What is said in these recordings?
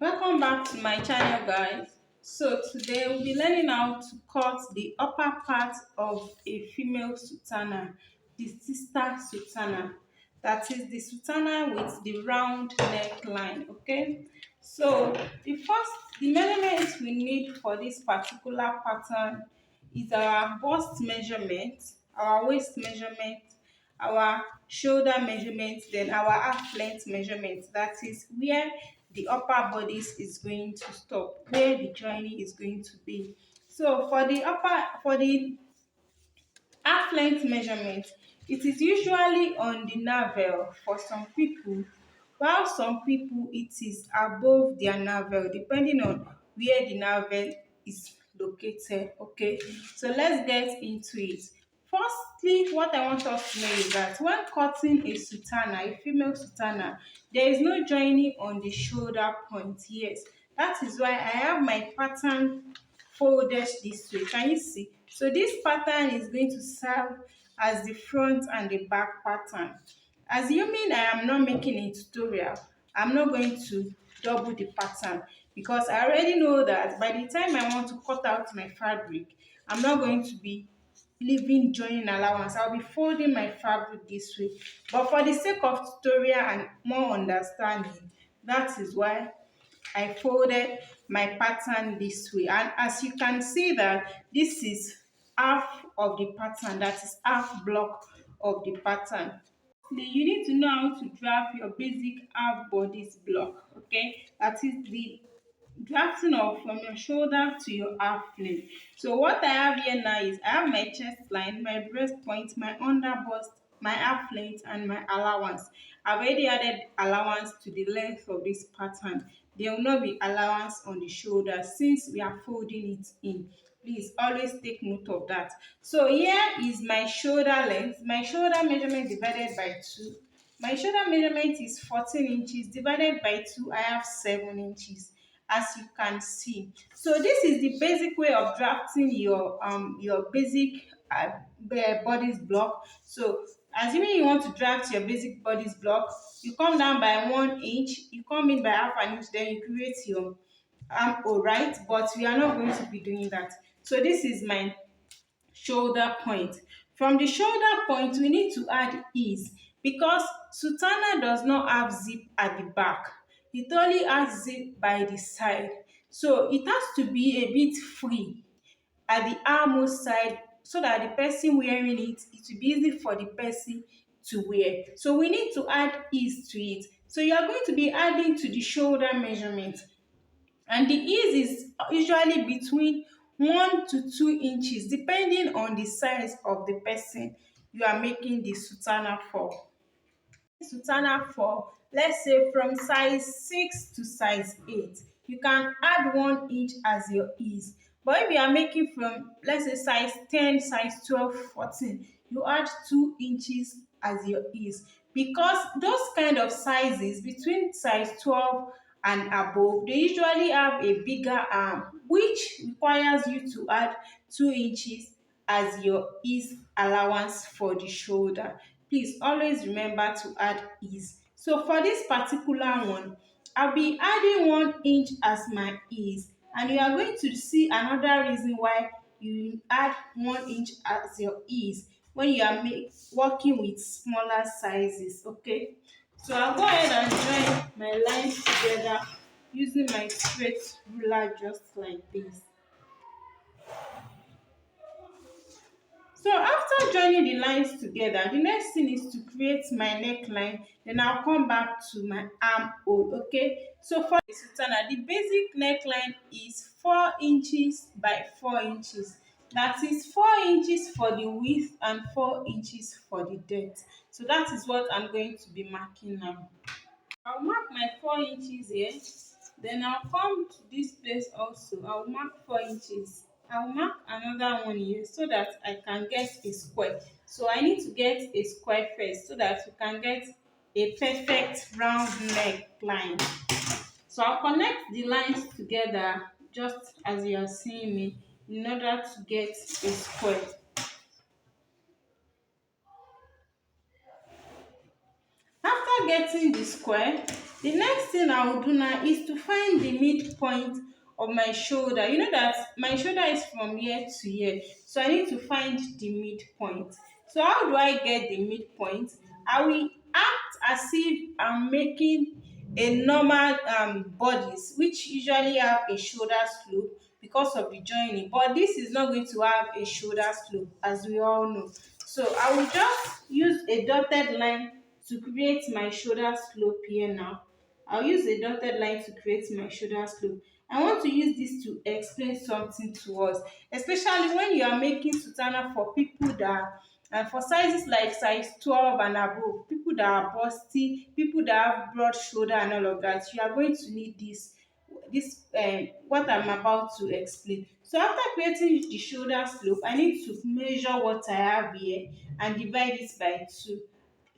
Welcome back to my channel, guys. So today we'll be learning how to cut the upper part of a female sutana, the sister sutana. That is the sutana with the round neckline. Okay. So the measurements we need for this particular pattern is our bust measurement, our waist measurement, our shoulder measurement, then our half length measurement. That is where the upper bodice is going to stop, where the joining is going to be. So for the half length measurement, it is usually on the navel for some people, while some people it is above their navel, depending on where the navel is located. Okay, so let's get into it. Firstly, what I want us to know is that when cutting a sutana, a female sutana, there is no joining on the shoulder point. Yes, that is why I have my pattern folded this way. Can you see? So this pattern is going to serve as the front and the back pattern. Assuming I am not making a tutorial, I'm not going to double the pattern because I already know that by the time I want to cut out my fabric, I'm not going to be leaving joining allowance. I'll be folding my fabric this way. But for the sake of tutorial and more understanding, that is why I folded my pattern this way. And as you can see that this is half of the pattern, that is half block of the pattern. You need to know how to draft your basic half bodice block. Okay, that is the drafting of from your shoulder to your half length. So what I have here now is I have my chest line, my breast point, my under bust, my half length, and my allowance. I've already added allowance to the length of this pattern. There will not be allowance on the shoulder since we are folding it in. Please always take note of that. So here is my shoulder length. My shoulder measurement divided by 2. My shoulder measurement is 14 inches divided by 2. I have 7 inches, as you can see. So this is the basic way of drafting your basic bodice block. So assuming you want to draft your basic bodice block, you come down by 1 inch, you come in by half an inch, then you create your armhole, right? But we are not going to be doing that. So this is my shoulder point. From the shoulder point, we need to add ease because sutana does not have zip at the back. It only has zip by the side. So it has to be a bit free at the armhole side so that the person wearing it will be easy for the person to wear. So we need to add ease to it. So you are going to be adding to the shoulder measurement, and the ease is usually between 1 to 2 inches depending on the size of the person you are making the sutana for. Sutana for, let's say, from size 6 to size 8, you can add 1 inch as your ease. But if you are making from, let's say, size 10, size 12, 14, you add 2 inches as your ease, because those kind of sizes between size 12 and above, they usually have a bigger arm, which requires you to add 2 inches as your ease allowance for the shoulder. Please always remember to add ease. So for this particular one, I'll be adding 1 inch as my ease, and you are going to see another reason why you add 1 inch as your ease when you are working with smaller sizes. Okay, so I'll go ahead and join my lines together using my straight ruler just like this. So after joining the lines together, the next thing is to create my neckline. Then I'll come back to my armhole. Okay, so for the sutana, the basic neckline is 4 inches by 4 inches. That is 4 inches for the width and 4 inches for the depth. So that is what I'm going to be marking now. I'll mark my 4 inches here. Then I'll come to this place also. I'll mark 4 inches. I'll mark another one here so that I can get a square. So I need to get a square first so that we can get a perfect round neckline. So I'll connect the lines together just as you are seeing me in order to get a square. After getting the square, The next thing I will do now is to find the midpoint of my shoulder. You know that my shoulder is from here to here, so I need to find the midpoint. So how do I get the midpoint? I will act as if I'm making a normal bodies, which usually have a shoulder slope because of the joining, but this is not going to have a shoulder slope, as we all know. So I will just use a dotted line to create my shoulder slope here now. I'll use a dotted line to create my shoulder slope. I want to use this to explain something to us, especially when you are making sutana for people that, and for sizes like size 12 and above, people that are busty, people that have broad shoulder and all of that, you are going to need this what I'm about to explain. So after creating the shoulder slope, I need to measure what I have here and divide it by 2.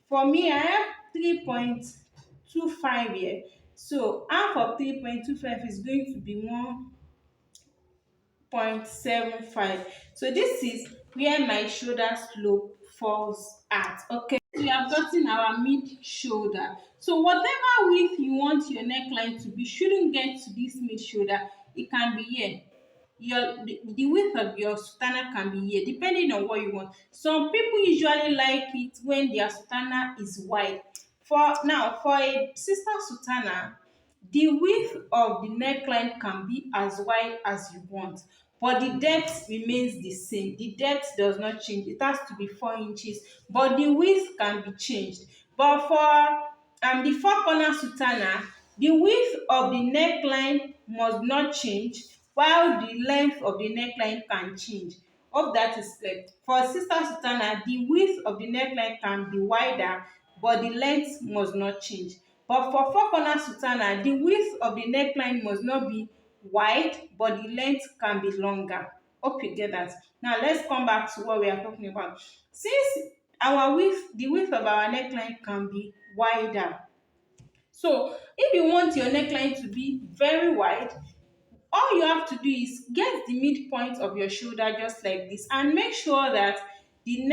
For me, I have 3.25 here. So half of 3.25 is going to be 1.75. So this is where my shoulder slope falls at. Okay. We have gotten our mid shoulder. So whatever width you want your neckline to be shouldn't get to this mid shoulder. It can be here. The width of your sutana can be here depending on what you want. Some people usually like it when their sutana is wide. For a sister sutana, the width of the neckline can be as wide as you want, but the depth remains the same. The depth does not change. It has to be 4 inches, but the width can be changed. But for the four corner sutana, the width of the neckline must not change, while the length of the neckline can change. Hope that is clear. For sister sutana, the width of the neckline can be wider, but the length must not change. But for four corner sutana, the width of the neckline must not be wide, but the length can be longer. Hope you get that. Now let's come back to what we are talking about. Since the width of our neckline can be wider, so if you want your neckline to be very wide, all you have to do is get the midpoint of your shoulder just like this, and make sure that the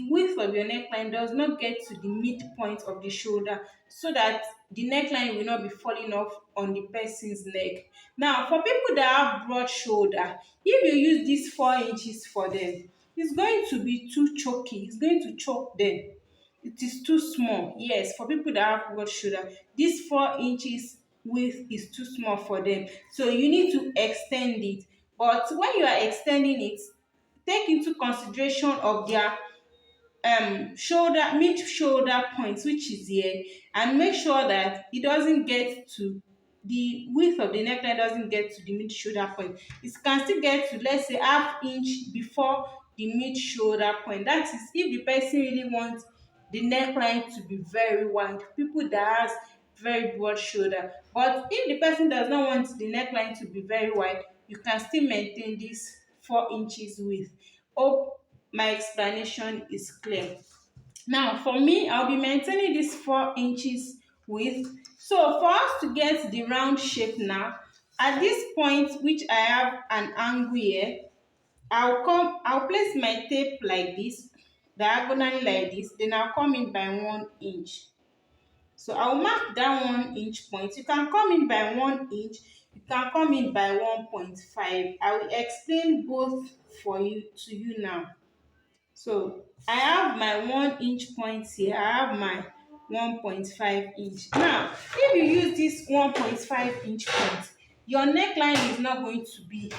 width of your neckline does not get to the midpoint of the shoulder, so that the neckline will not be falling off on the person's neck. Now for people that have broad shoulder, if you use these 4 inches for them, it's going to be too choky, it's going to choke them. It is too small. Yes, for people that have broad shoulder, this 4 inches width is too small for them. So you need to extend it. But when you are extending it, take into consideration of their shoulder mid shoulder point, which is here, and make sure that it doesn't get to the width of the neckline, doesn't get to the mid shoulder point. It can still get to, let's say, half inch before the mid shoulder point. That is if the person really wants the neckline to be very wide, people that has very broad shoulder. But if the person does not want the neckline to be very wide, you can still maintain this 4 inches width. Hope my explanation is clear. Now for me, I'll be maintaining this 4 inches width. So for us to get the round shape now, at this point which I have an angle here, I'll place my tape like this, diagonally like this, then I'll come in by 1 inch. So I'll mark that 1 inch point. You can come in by 1 inch, you can come in by 1.5. I will explain both for you to you now. So I have my 1 inch point here, I have my 1.5 inch. Now, if you use this 1.5 inch point, your neckline is not going to be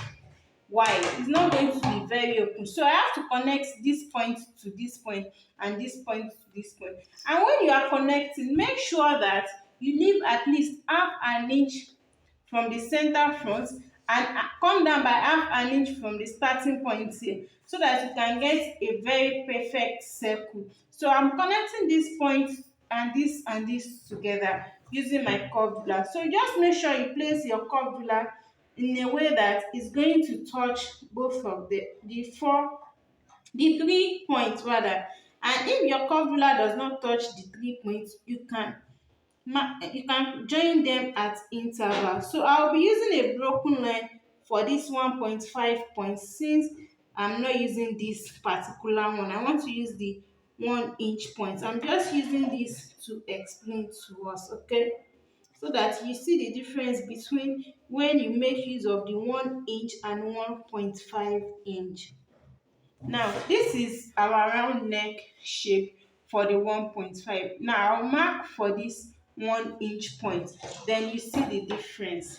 wide, it's not going to be very open. So I have to connect this point to this point and this point to this point. And when you are connecting, make sure that you leave at least half an inch from the center front, and come down by half an inch from the starting point here, so that you can get a very perfect circle. So I'm connecting this point and this together using my curved ruler. So just make sure you place your curved ruler in a way that is going to touch both of the 3 points rather. And if your curved ruler does not touch the 3 points, you can join them at interval. So I'll be using a broken line for this 1.5 point, since I'm not using this particular one. I want to use the 1 inch point. I'm just using this to explain to us, okay? So that you see the difference between when you make use of the 1 inch and 1.5 inch. Now, this is our round neck shape for the 1.5. Now, I'll mark for this 1 inch point. Then you see the difference.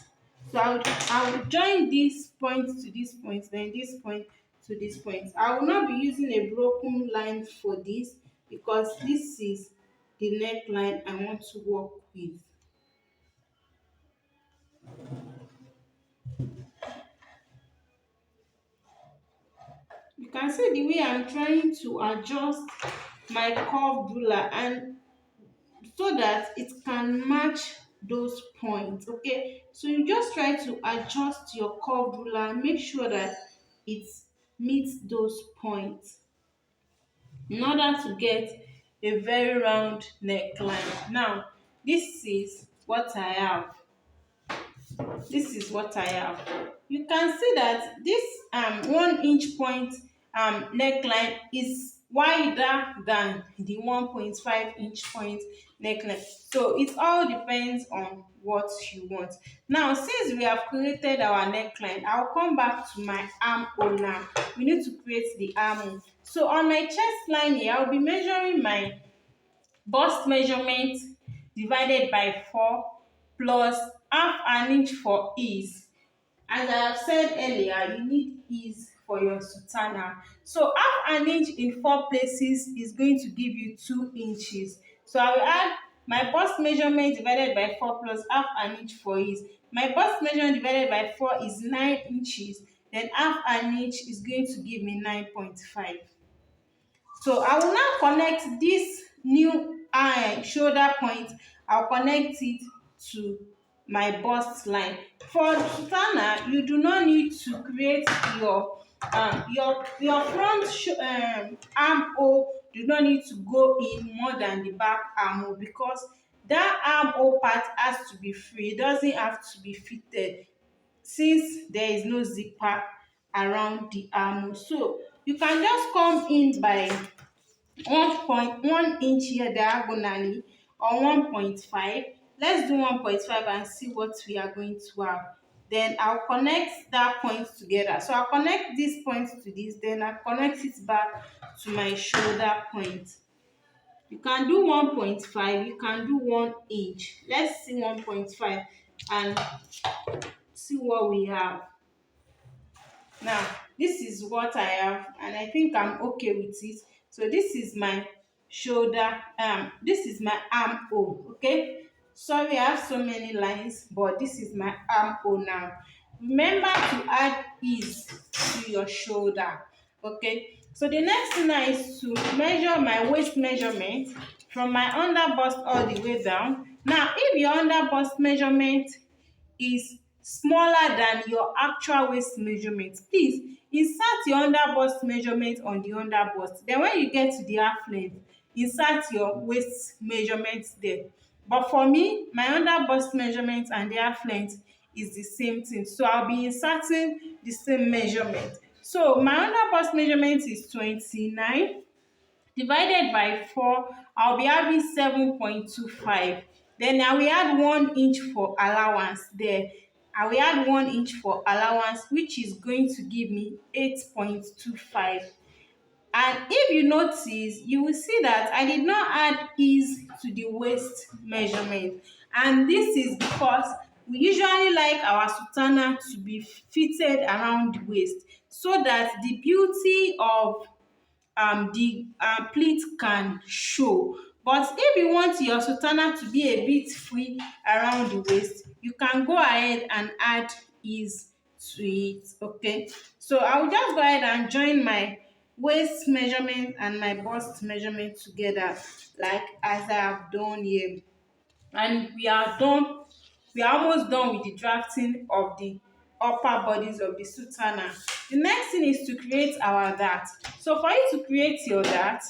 So I'll join this point to this point, then this point to this point. I will not be using a broken line for this because this is the neckline I want to work with. You can see the way I'm trying to adjust my curved ruler and so that it can match those points, okay? So you just try to adjust your curved ruler and make sure that it meets those points in order to get a very round neckline. Now, this is what I have. This is what I have. You can see that this 1 inch point neckline is wider than the 1.5 inch point neckline. So it all depends on what you want. Now, since we have created our neckline, I'll come back to my armhole now. We need to create the armhole. So on my chest line here, I'll be measuring my bust measurement divided by 4 plus half an inch for ease. As I have said earlier, you need ease for your sutana. So half an inch in 4 places is going to give you 2 inches. So I will add my bust measurement divided by 4 plus half an inch for ease. My bust measurement divided by 4 is 9 inches. Then half an inch is going to give me 9.5. So I will now connect this new shoulder point. I'll connect it to my bust line. For sutana, you do not need to create your front armhole do not need to go in more than the back armhole because that armhole part has to be free. It doesn't have to be fitted since there is no zipper around the armhole. So you can just come in by 1.1 inch here diagonally or 1.5. Let's do 1.5 and see what we are going to have. Then I'll connect that point together. So I'll connect this point to this, then I'll connect it back to my shoulder point. You can do 1.5, you can do 1 inch. Let's see 1.5 and see what we have. Now, this is what I have and I think I'm okay with it. So this is my shoulder, this is my armhole, okay? Sorry, I have so many lines, but this is my armhole now. Remember to add ease to your shoulder, okay? So the next thing now is to measure my waist measurement from my under bust all the way down. Now, if your under bust measurement is smaller than your actual waist measurement, please insert your under bust measurement on the under bust. Then when you get to the half length, insert your waist measurement there. But for me, my under bust measurement and the half length is the same thing, so I'll be inserting the same measurement. So my under bust measurement is 29 divided by 4. I'll be having 7.25. Then I will add 1 inch for allowance there. I will add 1 inch for allowance, which is going to give me 8.25. And if you notice, you will see that I did not add ease to the waist measurement. And this is because we usually like our sutana to be fitted around the waist so that the beauty of the pleat can show. But if you want your sutana to be a bit free around the waist, you can go ahead and add ease to it, okay? So I will just go ahead and join my waist measurement and my bust measurement together like as I have done here. And we are done. We are almost done with the drafting of the upper bodies of the sutana. The next thing is to create our dart. So for you to create your dart,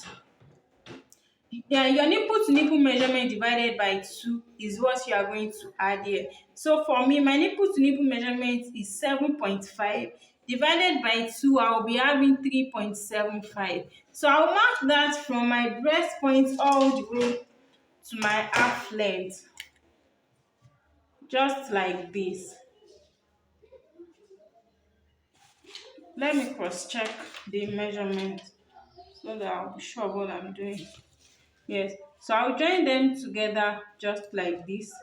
your nipple to nipple measurement divided by 2 is what you are going to add here. So for me, my nipple to nipple measurement is 7.5 divided by 2, I'll be having 3.75. So I'll mark that from my breast point all the way to my half length, just like this. Let me cross check the measurement so that I'll be sure of what I'm doing. Yes, so I'll join them together just like this.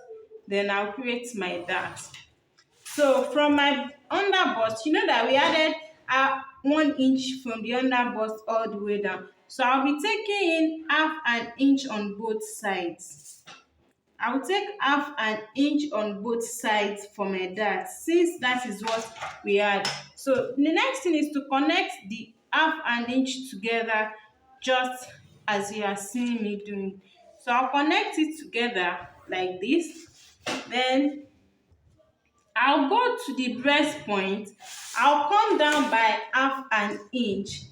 Then I'll create my dart. So from my under bust, you know that we added 1 inch from the under bust all the way down. So I'll be taking in half an inch on both sides. I will take half an inch on both sides for my dart, since that is what we had. So the next thing is to connect the half an inch together, just as you are seeing me doing. So I'll connect it together like this. Then I'll go to the breast point. I'll come down by half an inch.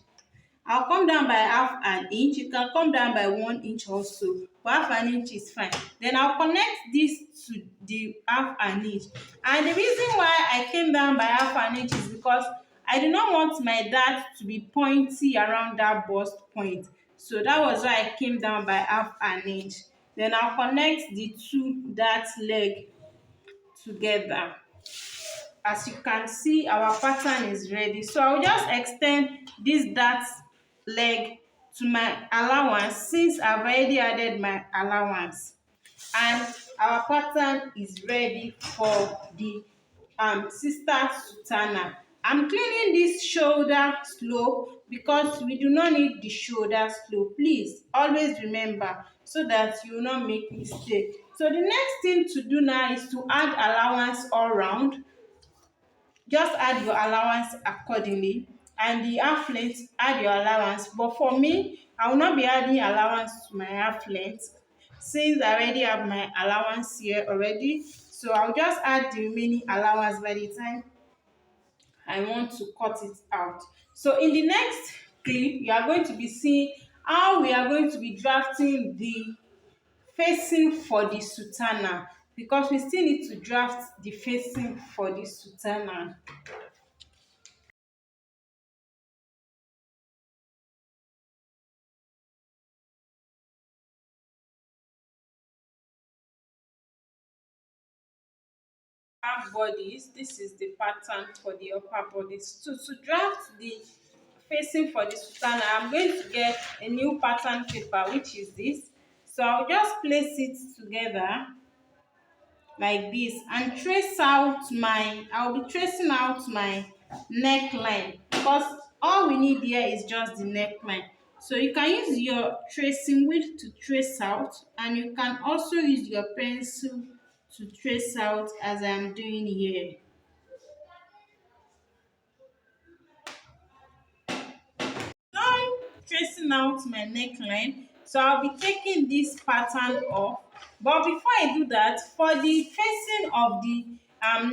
I'll come down by half an inch. You can come down by 1 inch also, but half an inch is fine. Then I'll connect this to the half an inch. And the reason why I came down by half an inch is because I do not want my dart to be pointy around that bust point. So that was why I came down by half an inch. Then I'll connect the two dart leg together. As you can see, our pattern is ready. So I'll just extend this dart leg to my allowance, since I've already added my allowance, and our pattern is ready for the sister sutana. I'm cleaning this shoulder slope because we do not need the shoulder slope. Please always remember, so that you will not make mistake. So the next thing to do now is to add allowance all round. Just add your allowance accordingly, and the half length, add your allowance. But for me, I will not be adding allowance to my half length, since I already have my allowance here already. So I'll just add the remaining allowance by the time I want to cut it out. So in the next clip, you are going to be seeing how we are going to be drafting the facing for the sutana, because we still need to draft the facing for the sutana. Upper bodies, this is the pattern for the upper bodies. To draft the facing for the sultana, I'm going to get a new pattern paper, which is this. So I'll just place it together like this and trace out my, I'll be tracing out my neckline, because all we need here is just the neckline. So you can use your tracing wheel to trace out, and you can also use your pencil to trace out, as I'm doing here. Done tracing out my neckline, so I'll be taking this pattern off. But before I do that, for the facing of the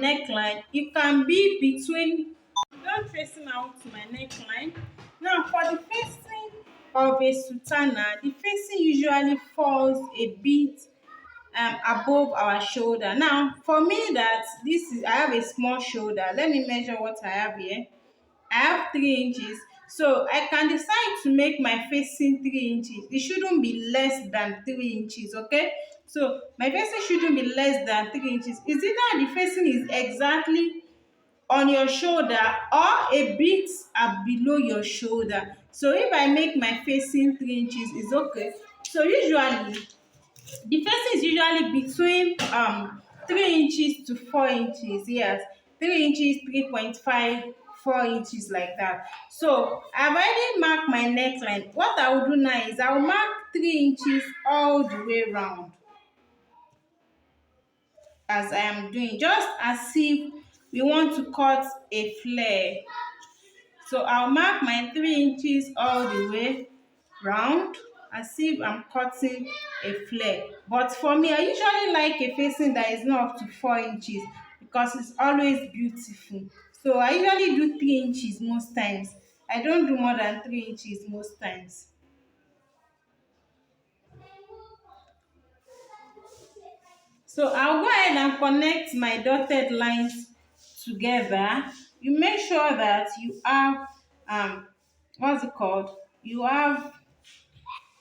neckline, it can be between. Done tracing out my neckline. Now for the facing of a sultana, the facing usually falls a bit above our shoulder. Now for me, that this is, I have a small shoulder. Let me measure what I have here. I have 3 inches. So I can decide to make my facing 3 inches. It shouldn't be less than 3 inches, okay? So my facing shouldn't be less than 3 inches. Is either the facing is exactly on your shoulder or a bit below your shoulder. So if I make my facing 3 inches, it's okay. So usually the facing is usually between 3 inches to 4 inches. Yes, 3 inches, 3.5, 4 inches, like that. So I've already marked my neckline. What I will do now is I will mark 3 inches all the way around, as I am doing, just as if we want to cut a flare. So I'll mark my 3 inches all the way round, as if I'm cutting a flare. But for me, I usually like a facing that is not up to 4 inches, because it's always beautiful. So I usually do 3 inches most times. I don't do more than 3 inches most times. So I'll go ahead and connect my dotted lines together. you make sure that you have what's it called, you have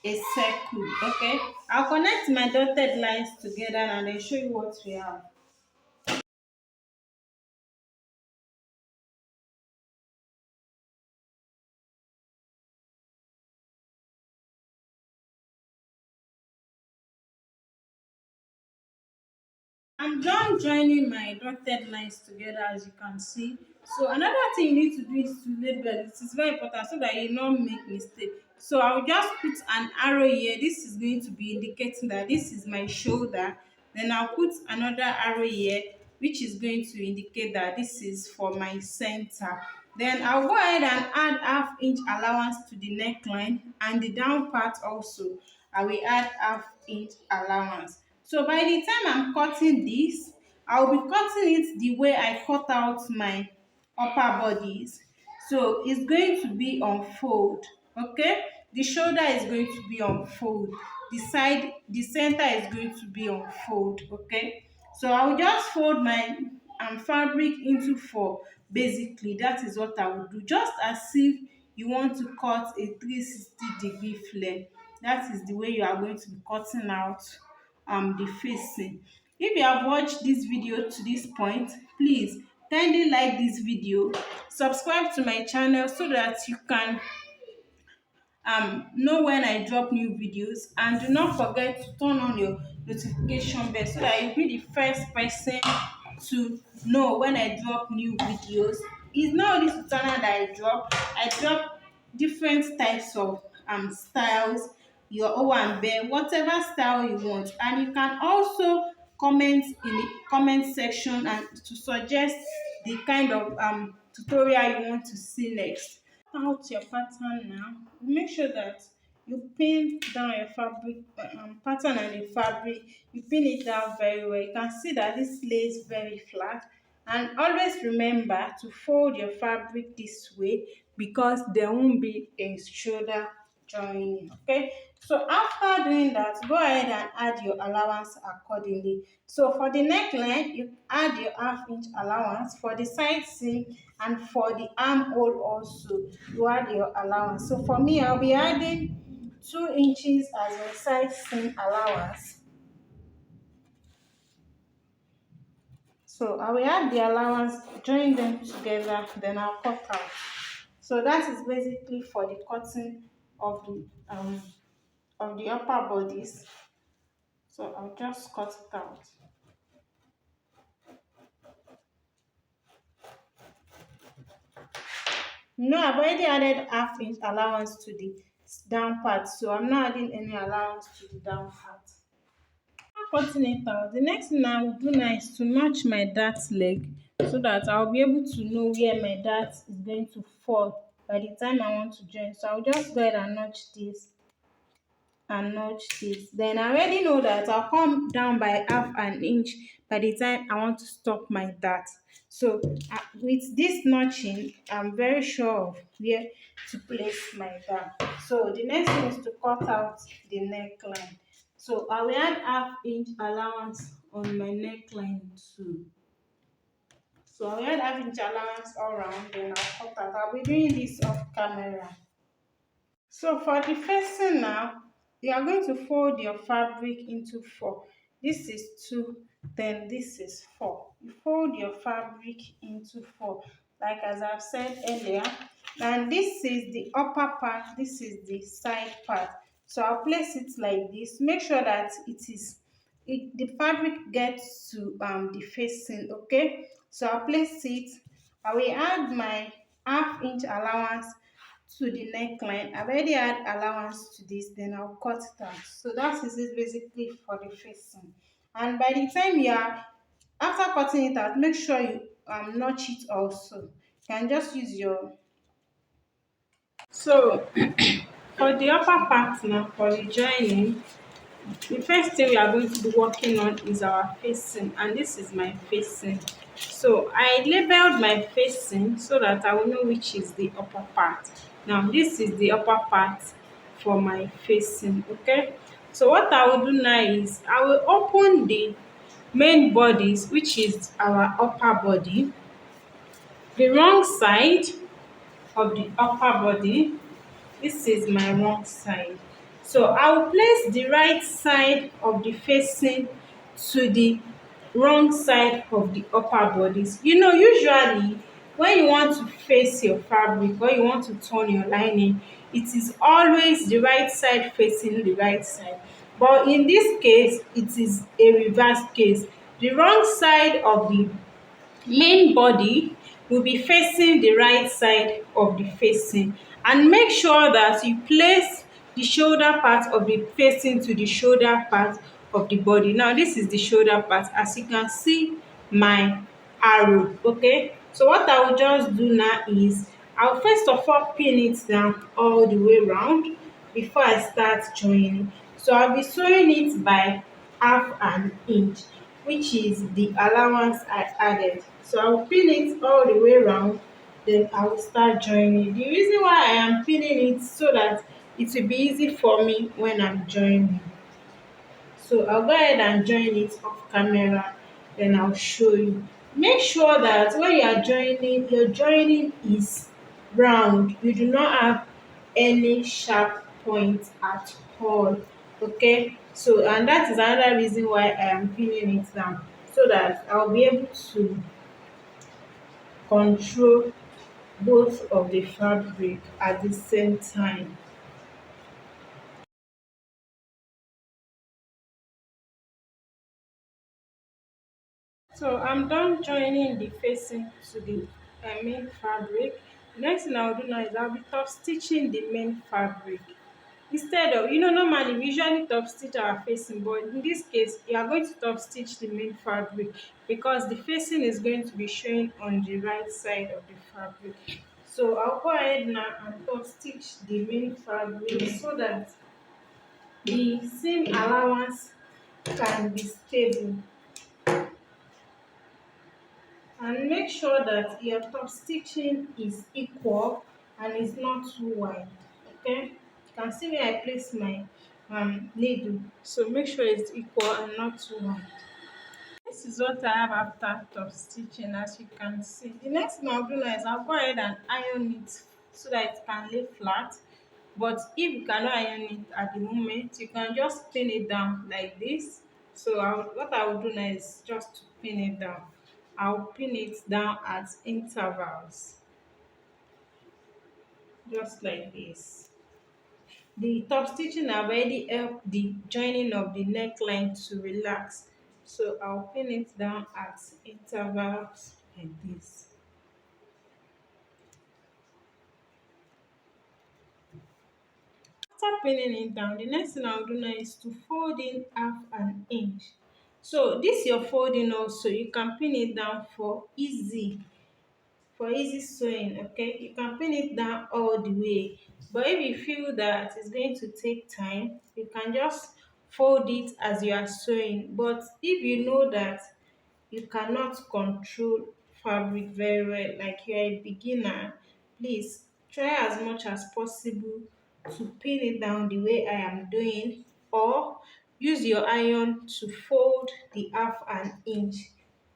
a circle. Okay, I'll connect my dotted lines together and then show you what we have. I'm done joining my dotted lines together, as you can see. So another thing you need to do is to label it. It's very important so that you don't make mistake. So I'll just put an arrow here. This is going to be indicating that this is my shoulder. Then I'll put another arrow here, which is going to indicate that this is for my center. Then I'll go ahead and add half-inch allowance to the neckline, and the down part also I will add half-inch allowance. So by the time I'm cutting this, I'll be cutting it the way I cut out my upper bodies. So it's going to be on fold. Okay, the shoulder is going to be on fold, the center is going to be on fold. Okay, so I'll just fold my fabric into four. Basically, that is what I will do, just as if you want to cut a 360-degree flare. That is the way you are going to be cutting out the facing. If you have watched this video to this point, please kindly like this video, subscribe to my channel so that you can know when I drop new videos, and do not forget to turn on your notification bell so that you'll be the first person to know when I drop new videos. It's not only sutana that I drop different types of styles, your O and B, whatever style you want. And you can also comment in the comment section and to suggest the kind of tutorial you want to see next. Out your pattern now, make sure that you pin down your fabric pattern and the fabric, you pin it down very well. You can see that this lays very flat, and always remember to fold your fabric this way because there won't be a shoulder joining. Okay, so after doing that, go ahead and add your allowance accordingly. So for the neckline, you add your half-inch allowance. For the side seam and for the armhole also, you add your allowance. So for me, I'll be adding 2 inches as a side seam allowance. So I will add the allowance, join them together, then I'll cut out. So that is basically for the cutting of the upper bodies. So I'll just cut it out. No, I've already added half-inch allowance to the down part, so I'm not adding any allowance to the down part. After cutting it out, the next thing I will do now is to notch my dart leg so that I'll be able to know where my dart is going to fall by the time I want to join. So I'll just go ahead and notch this and notch this. Then I already know that I'll come down by half an inch by the time I want to stop my dart. So with this notching, I'm very sure of where to place my dart. So the next thing is to cut out the neckline. So I will add half-inch allowance on my neckline too. So I will add half-inch allowance all around, then I'll cut out. I'll be doing this off camera. So for the facing now, you are going to fold your fabric into four. This is two, then this is four. You fold your fabric into four, like as I've said earlier. And this is the upper part, this is the side part. So I'll place it like this. Make sure that the fabric gets to the facing. Okay, so I'll place it. I will add my half-inch allowance to the neckline. I've already had allowance to this, then I'll cut it out. So that is it basically for the facing. And by the time you are after cutting it out, make sure you notch it also. You can just use your so for the upper part now, for the joining, the first thing we are going to be working on is our facing, and this is my facing. So I labeled my facing so that I will know which is the upper part. Now this is the upper part for my facing. Okay, so what I will do now is I will open the main bodies, which is our upper body. the wrong side of the upper body. This is my wrong side. So I will place the right side of the facing to the wrong side of the upper bodies. Usually when you want to face your fabric or you want to turn your lining, it is always the right side facing the right side. But in this case, it is a reverse case. The wrong side of the main body will be facing the right side of the facing, and make sure that you place the shoulder part of the facing to the shoulder part of the body. Now this is the shoulder part, as you can see my arrow. Okay, so what I will just do now is I'll first of all pin it down all the way round before I start joining. So I'll be sewing it by half an inch, which is the allowance I added. So I'll pin it all the way around, then I will start joining. The reason why I am pinning it so that it will be easy for me when I'm joining. So I'll go ahead and join it off camera, then I'll show you. Make sure that when you are joining, your joining is round. You do not have any sharp point at all. Okay, so and that is another reason why I am pinning it down, so that I'll be able to control both of the fabric at the same time. So I'm done joining the facing to the main fabric. The next thing I'll do now is I'll be top stitching the main fabric. Instead of, normally we usually top stitch our facing, but in this case, you are going to top stitch the main fabric because the facing is going to be showing on the right side of the fabric. So I'll go ahead now and top stitch the main fabric so that the seam allowance can be stable. And make sure that your top stitching is equal and is not too wide. Okay, you can see where I place my needle, so make sure it's equal and not too wide. This is what I have after top stitching. As you can see, the next thing I'll do now is I'll go ahead and iron it so that it can lay flat. But if you cannot iron it at the moment, you can just pin it down like this. So what I will do now is just to pin it down. I'll pin it down at intervals, just like this. The top stitching have already helped the joining of the neckline to relax. So I'll pin it down at intervals like this. After pinning it down, the next thing I'll do now is to fold in half an inch. So this your folding also, you can pin it down for easy sewing. Okay, you can pin it down all the way, but if you feel that it's going to take time, you can just fold it as you are sewing. But if you know that you cannot control fabric very well, like you're a beginner, please try as much as possible to pin it down the way I am doing, or use your iron to fold the half an inch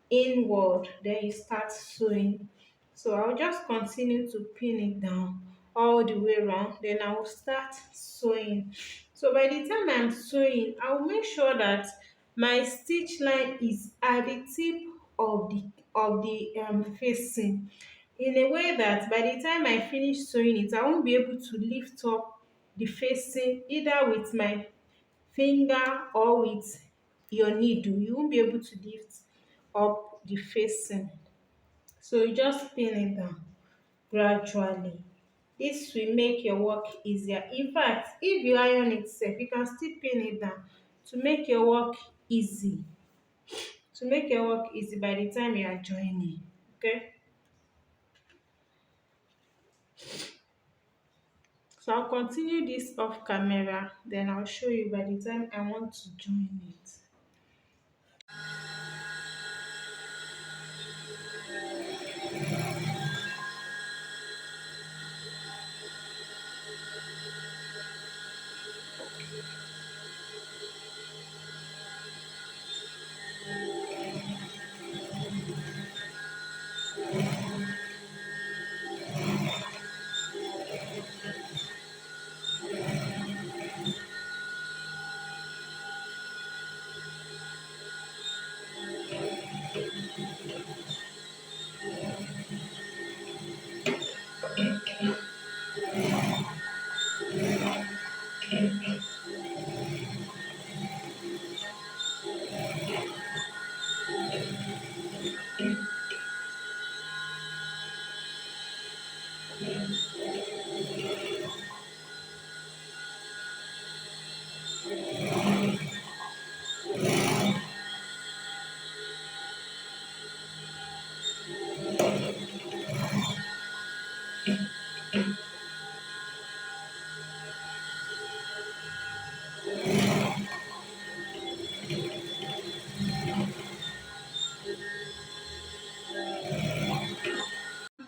inward, then you start sewing. So I'll just continue to pin it down all the way around, then I will start sewing. So by the time I'm sewing, I'll make sure that my stitch line is at the tip of the facing, in a way that by the time I finish sewing it, I won't be able to lift up the facing either with my finger or with your needle. You won't be able to lift up the facing. So you just pin it down gradually. This will make your work easier. In fact, if you iron it sef, you can still pin it down to make your work easy. To make your work easy by the time you are joining. Okay? So I'll continue this off camera, then I'll show you by the time I want to join it.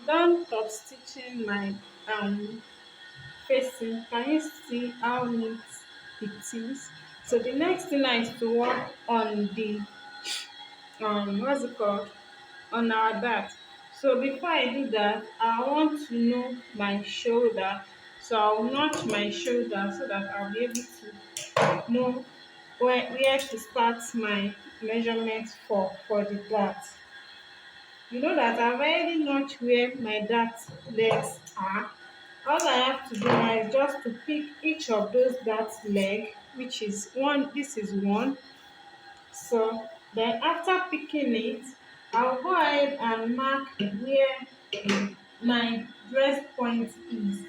Done top stitching my facing. Can you see how neat it is? So the next thing now is to work on the what's it called, on our back. So before I do that, I want to know my shoulder. So I'll notch my shoulder so that I'll be able to know where to start my measurement for the dart. You know that I've already notched where my dart legs are. All I have to do now is just to pick each of those dart leg, which is one. This is one. So then after picking it, I'll go ahead and mark where my breast point is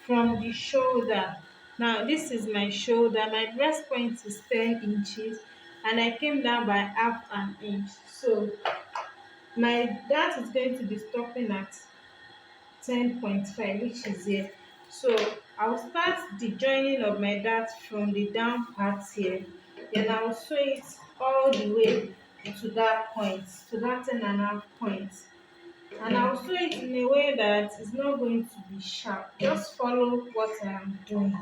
from the shoulder. Now this is my shoulder. My breast point is 10 inches and I came down by half an inch. So my that is going to be stopping at 10.5, which is here. So I'll start the joining of my dart from the down part here, then I'll sew it all the way to that point, to that 10.5 points, and I'll sew it in a way that it's not going to be sharp. Just follow what I am doing.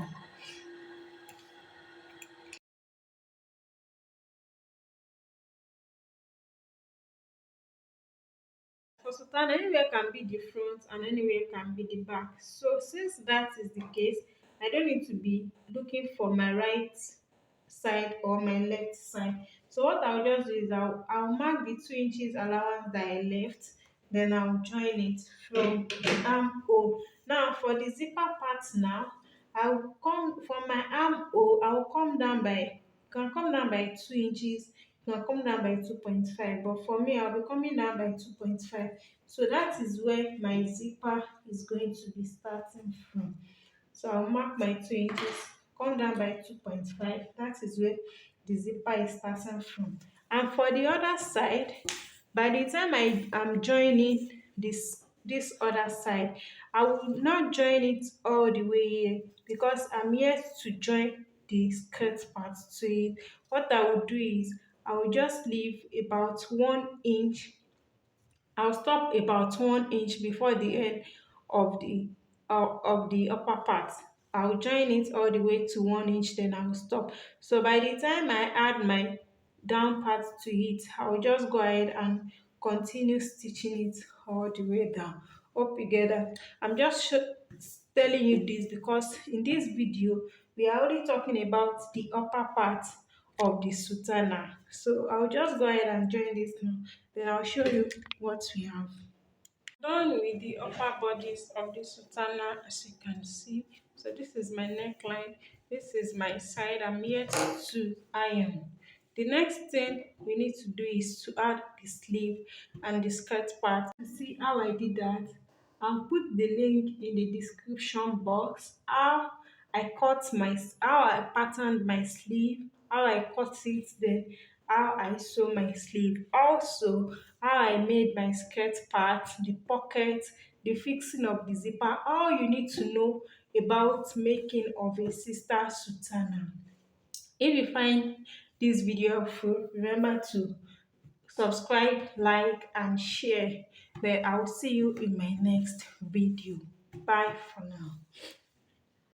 For sultan, anywhere can be the front and anywhere can be the back. So since that is the case, I don't need to be looking for my right side or my left side. So what I'll just do is I'll mark the 2 inches allowance that I left, then I'll join it from the armhole. Now for the zipper part now, I'll come from my armhole, I'll come down by, can come down by 2 inches, can come down by 2.5, but for me I'll be coming down by 2.5. So that is where my zipper is going to be starting from. So I'll mark my 2 inches, come down by 2.5. That is where the zipper is starting from. And for the other side, by the time I am joining this other side, I will not join it all the way here because I'm yet to join the skirt part to it. What I will do is I will just leave about 1 inch. I'll stop about 1 inch before the end of the upper part. I'll join it all the way to 1 inch, then I'll stop. So by the time I add my down part to it, I'll just go ahead and continue stitching it all the way down. Hope you get that. I'm just telling you this because in this video we are only talking about the upper part of the sutana. So I'll just go ahead and join this now, then I'll show you what we have. Done with the upper bodies of the sultana, as you can see. So this is my neckline, this is my side. I'm yet to iron. The next thing we need to do is to add the sleeve and the skirt part. To see how I did that, I'll put the link in the description box. How I patterned my sleeve, how I cut it, then how I sew my sleeve. Also, how I made my skirt part, the pocket, the fixing of the zipper, all you need to know about making of a sister sultana. If you find this video helpful, remember to subscribe, like, and share. Then I'll see you in my next video. Bye for now.